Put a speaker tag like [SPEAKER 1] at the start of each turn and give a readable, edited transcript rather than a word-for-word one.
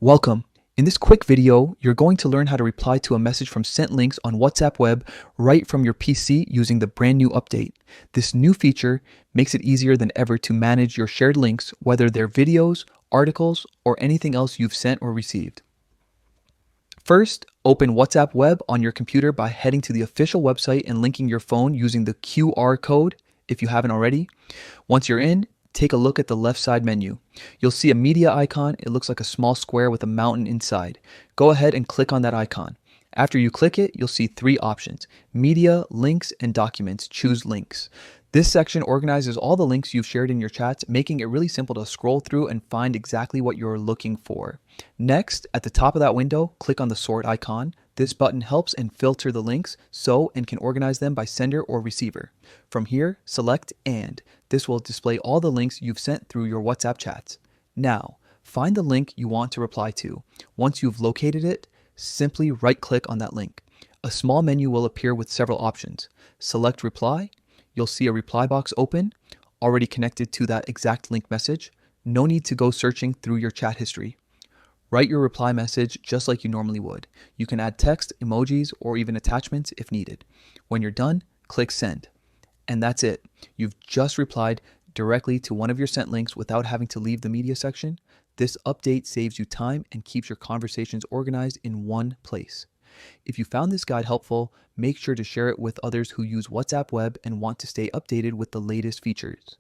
[SPEAKER 1] Welcome. In this quick video, you're going to learn how to reply to a message from sent links on WhatsApp web right from your PC using the brand new update. This new feature makes it easier than ever to manage your shared links, whether they're videos, articles, or anything else you've sent or received. First, open WhatsApp web on your computer by heading to the official website and linking your phone using the QR code if you haven't already. Once you're in, take a look at the left side menu. You'll see a media icon. It looks like a small square with a mountain inside. Go ahead and click on that icon. After you click it, you'll see three options: media, links, and documents. Choose links. This section organizes all the links you've shared in your chats, making it really simple to scroll through and find exactly what you're looking for. Next, at the top of that window, click on the sort icon. This button helps and filter the links and can organize them by sender or receiver. From here, select and. This will display all the links you've sent through your WhatsApp chats. Now, find the link you want to reply to. Once you've located it, simply right-click on that link. A small menu will appear with several options. Select reply. You'll see a reply box open, already connected to that exact link message. No need to go searching through your chat history. Write your reply message just like you normally would. You can add text, emojis, or even attachments if needed. When you're done, click send. And that's it. You've just replied directly to one of your sent links without having to leave the media section. This update saves you time and keeps your conversations organized in one place. If you found this guide helpful, make sure to share it with others who use WhatsApp web and want to stay updated with the latest features.